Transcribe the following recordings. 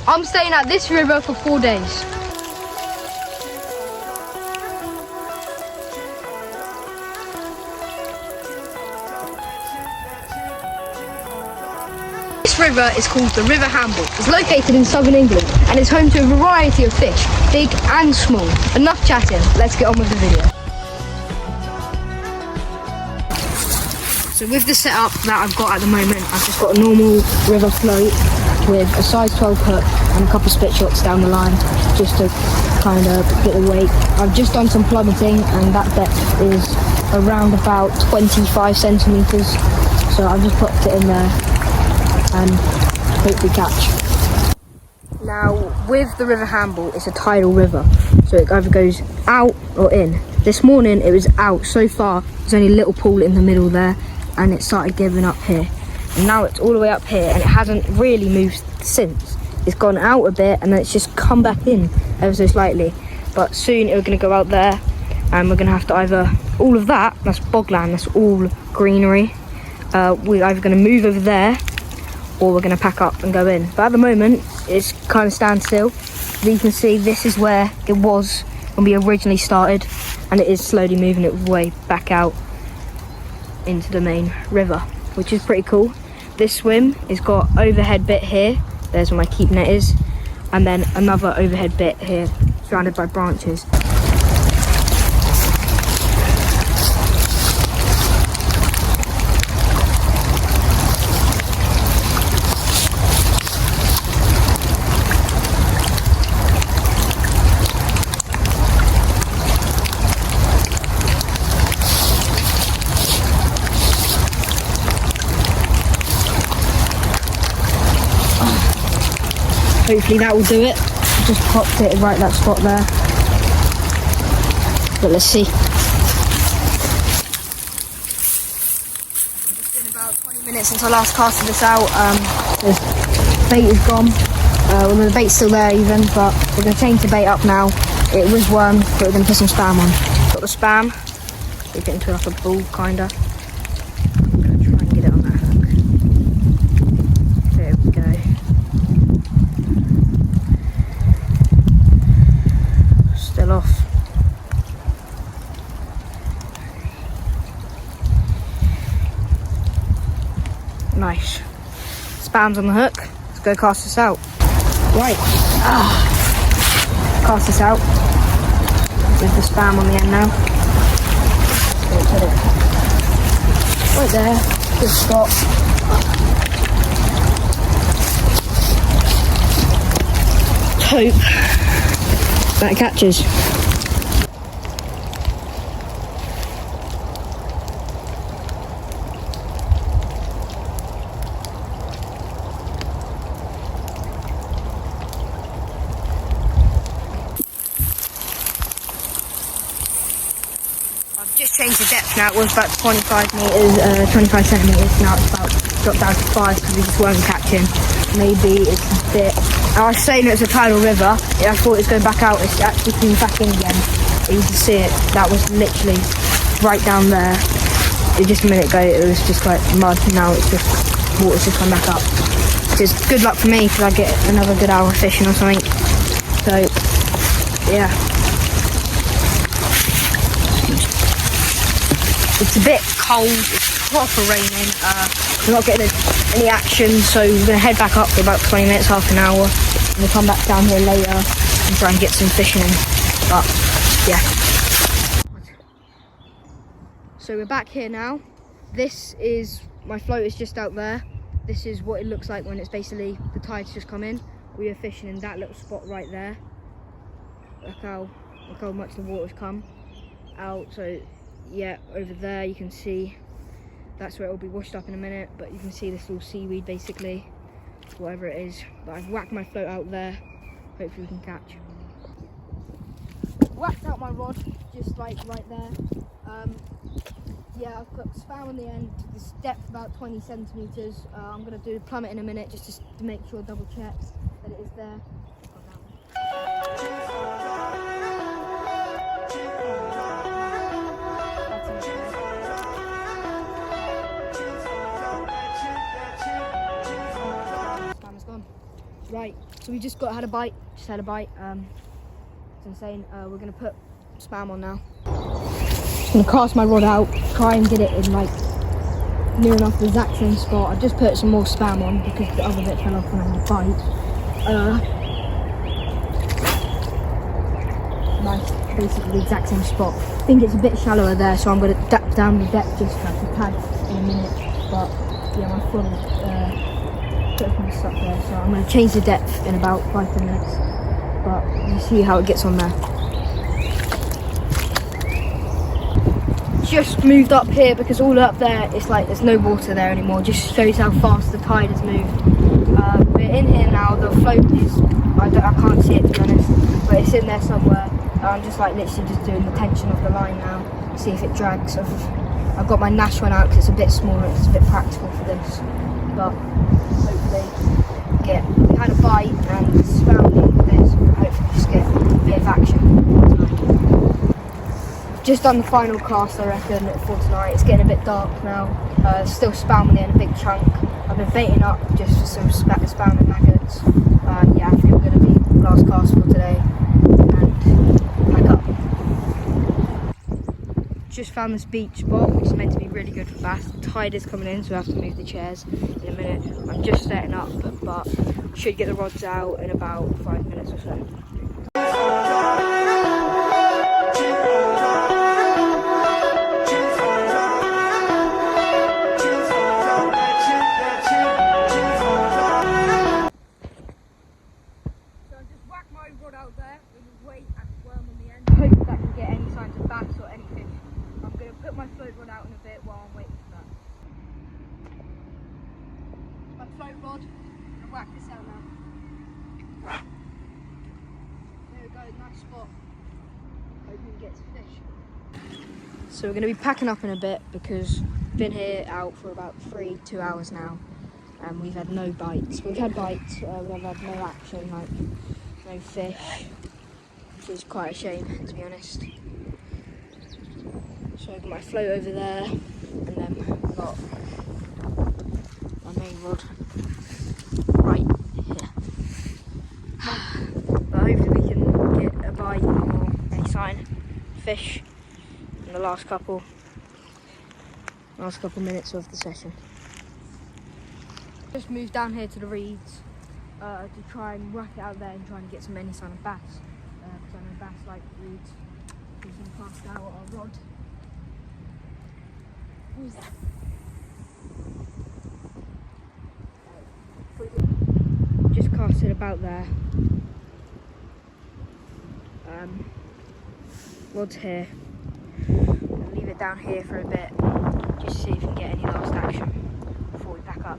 I'm staying at this river for 4 days. This river is called the River Hamble. It's located in southern England and is home to a variety of fish, big and small. Enough chatting, let's get on with the video. So with the setup that I've got at the moment, I've just got a normal river float with a size 12 hook and a couple of split shots down the line just to kind of get the weight. I've just done some plummeting and that depth is around about 25 centimetres. So I've just popped it in there and hopefully catch. Now with the River Hamble, it's a tidal river, so it either goes out or in. This morning it was out. So far there's only a little pool in the middle there, and it started giving up here, and now it's all the way up here, and it hasn't really moved since. It's gone out a bit and then it's just come back in ever so slightly, but soon we're going to go out there and we're going to have to either, all of that's bogland, that's all greenery, we're either going to move over there or we're going to pack up and go in. But at the moment it's kind of standstill. As you can see, this is where it was when we originally started, and it is slowly moving its way back out into the main river, which is pretty cool. This swim has got overhead bit here, there's where my keep net is, and then another overhead bit here surrounded by branches. Hopefully that will do it. Just popped it right that spot there. But let's see. It's been about 20 minutes since I last casted this out. The bait is gone. Well, the bait's still there even, but we're going to change the bait up now. It was wormed, but we're going to put some spam on. Got the spam. We're getting to like a ball kinda. I'm going to try and get it on that hook. There we go. Still off. Nice. Spam's on the hook. Let's go cast this out. Right. Cast this out. With the spam on the end now. Let's put it right there. Good spot. Hope that catches. I've just changed the depth now. It was about 25 centimetres. Now it's about dropped down to 5 because we just weren't catching. Maybe it's a bit. I was saying it's a tidal river. I thought it was going back out. It's actually coming back in again. You can see it. That was literally right down there. Just a minute ago, it was just like mud. Now it's just water's just come back up. Which is good luck for me because I get another good hour of fishing or something. So yeah. It's a bit cold. It's proper raining. We're not getting any action, so we're going to head back up for about 20 minutes, half an hour, and we'll come back down here later and try and get some fishing in. But yeah. So we're back here now. This is, my float is just out there. This is what it looks like when it's basically, the tide's just come in. We are fishing in that little spot right there. Look how much the water's come out. So yeah, over there you can see that's where it will be washed up in a minute, but you can see this little seaweed basically, whatever it is. But I've whacked my float out there, hopefully we can catch. Whacked out my rod, just like right there. Yeah, I've got spam on the end, this depth about 20 centimetres. I'm going to do the plummet in a minute just to make sure, double check that it is there. Right, so we just had a bite. Just had a bite. It's insane. We're gonna put spam on now. Just gonna cast my rod out, try and get it in like near enough the exact same spot. I've just put some more spam on because the other bit fell off when I had a bite. Nice, basically the exact same spot. I think it's a bit shallower there, so I'm gonna dip down the depth just like the pad in a minute. But yeah, my funnel is stuck there, so I'm gonna change the depth in about 5-10 minutes. But you see how it gets on there. Just moved up here because all up there it's like there's no water there anymore. Just shows how fast the tide has moved. We're in here now. The float is I can't see it to be honest, but it's in there somewhere. I'm just like literally just doing the tension of the line now, see if it drags. I've got my Nash one out because it's a bit smaller, it's a bit practical for this. But hopefully we had a bite and spouting this, hopefully just get a bit of action tonight. Just done the final cast I reckon for tonight. It's getting a bit dark now. Still spamming in a big chunk. I've been baiting up just for some spam and maggots. Yeah, I think we're going to be last cast for today and pack up. Just found this beach spot which is meant to be really good for bass. The tide is coming in, so I have to move the chairs in a minute. I'm just setting up, but should get the rods out in about 5 minutes or so. Out there with a weight and worm on the end. Hope that can get any signs of bass or any fish. I'm going to put my float rod out in a bit while I'm waiting for that. My float rod, I'm going to whack this out now. There we go, nice spot. Hope we can get some fish. So we're going to be packing up in a bit because we've been here out for about 2 hours now and we've had no bites. We've had bites, we've had no action, like no fish, which is quite a shame to be honest. So I've got my float over there and then I've got my main rod right here. But hopefully we can get a bite or any sign of fish in the last couple minutes of the session. Just moved down here to the reeds to try and work it out there and try and get any sign of bass. Because I know bass like reeds. We can cast out our rod. Who's that? Just cast it about there. Rod's here. I'll leave it down here for a bit, just see if we can get any last action before we pack up.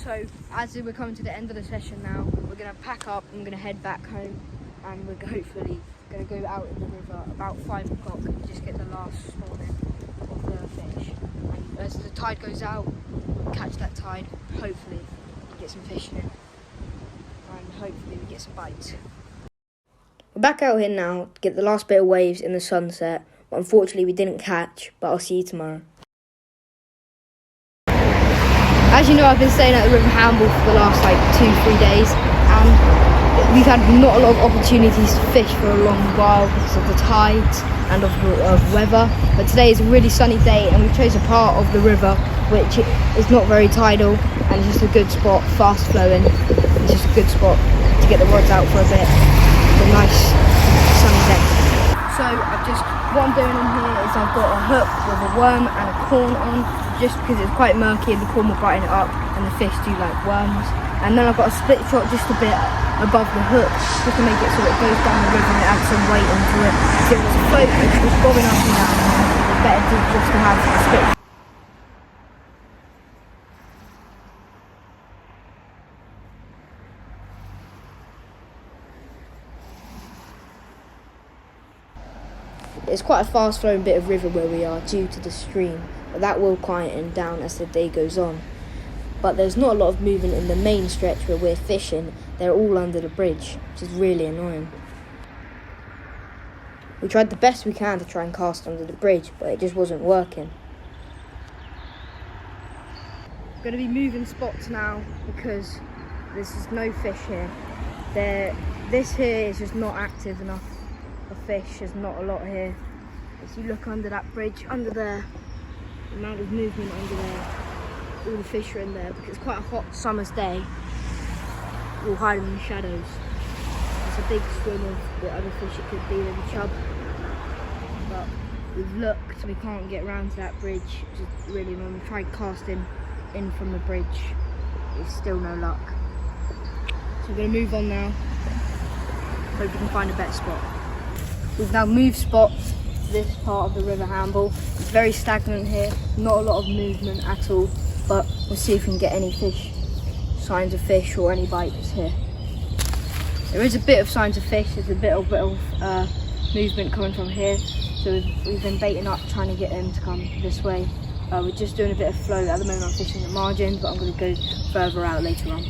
So as we're coming to the end of the session now, we're going to pack up and we're going to head back home, and we're hopefully going to go out in the river about 5 o'clock and just get the last spawning of the fish. And as the tide goes out, we'll catch that tide, hopefully get some fish in it, and hopefully we get some bites. We're back out here now to get the last bit of waves in the sunset, but unfortunately we didn't catch, but I'll see you tomorrow. As you know, I've been staying at the river Hamble for the last like 2-3 days, and we've had not a lot of opportunities to fish for a long while because of the tides and of weather. But today is a really sunny day and we've chosen a part of the river which is not very tidal and it's just a good spot, fast flowing. It's just a good spot to get the rods out for a bit. It's a nice sunny day. So what I'm doing in here is I've got a hook with a worm and a corn on, just because it's quite murky and the corn will brighten it up and the fish do like worms. And then I've got a split shot just a bit above the hook, just to make it so it goes down the river and it adds some weight onto it. So if it's a float which is bobbing up and down, it's better just to have a split. It's quite a fast flowing bit of river where we are due to the stream, but that will quieten down as the day goes on. But there's not a lot of movement in the main stretch where we're fishing. They're all under the bridge, which is really annoying. We tried the best we can to try and cast under the bridge, but it just wasn't working. I'm going to be moving spots now because there's just no fish here. This here is just not active enough for fish. There's not a lot here. As you look under that bridge, under there, the amount of movement under there, all the fish are in there because it's quite a hot summer's day. All hiding in the shadows. It's a big swim of what other fish it could be, maybe chub. But we've looked, we can't get round to that bridge, which is really annoying. We tried casting in from the bridge, it's still no luck. So we're going to move on now. Hope we can find a better spot. We've now moved spot to this part of the River Hamble. It's very stagnant here, not a lot of movement at all, but we'll see if we can get any fish, signs of fish or any bites here. There is a bit of signs of fish, there's a bit of movement coming from here, so we've been baiting up trying to get them to come this way. We're just doing a bit of float. At the moment I'm fishing the margin, but I'm going to go further out later on.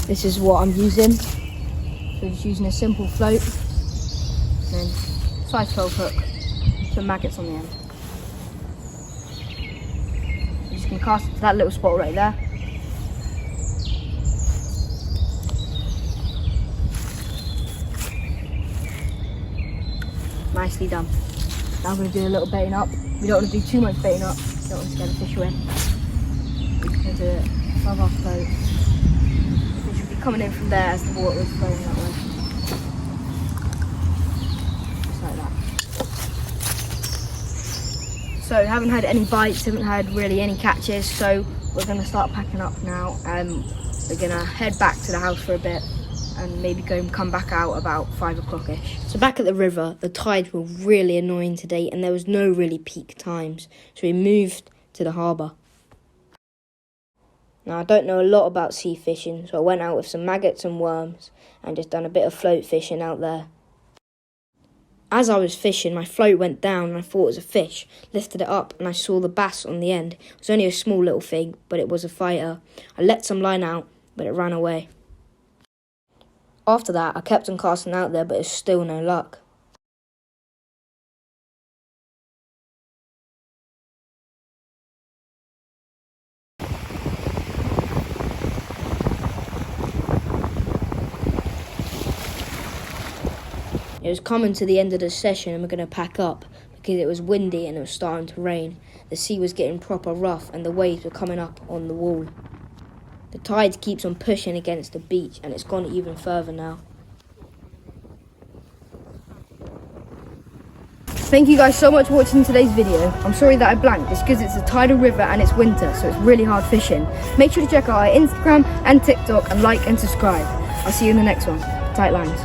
This is what I'm using. So just using a simple float, and then size 12 hook, some maggots on the end. I'm just going to cast it to that little spot right there. Nicely done. Now I'm going to do a little baiting up. We don't want to do too much baiting up, don't want to scare the fish away. We're just going to do it above our float. The fish will be coming in from there as the water is flowing that way. Just like that. So we haven't had any bites, haven't had really any catches, so we're going to start packing up now. We're going to head back to the house for a bit and maybe come back out about 5 o'clock-ish. So back at the river, the tides were really annoying today and there was no really peak times. So we moved to the harbour. Now I don't know a lot about sea fishing, so I went out with some maggots and worms and just done a bit of float fishing out there. As I was fishing, my float went down and I thought it was a fish. Lifted it up and I saw the bass on the end. It was only a small little thing, but it was a fighter. I let some line out, but it ran away. After that, I kept on casting out there, but it's still no luck. It was coming to the end of the session and we're going to pack up because it was windy and it was starting to rain. The sea was getting proper rough and the waves were coming up on the wall. The tide keeps on pushing against the beach and it's gone even further now. Thank you guys so much for watching today's video. I'm sorry that I blanked, it's because it's a tidal river and it's winter, so it's really hard fishing. Make sure to check out our Instagram and TikTok and like and subscribe. I'll see you in the next one. Tight lines.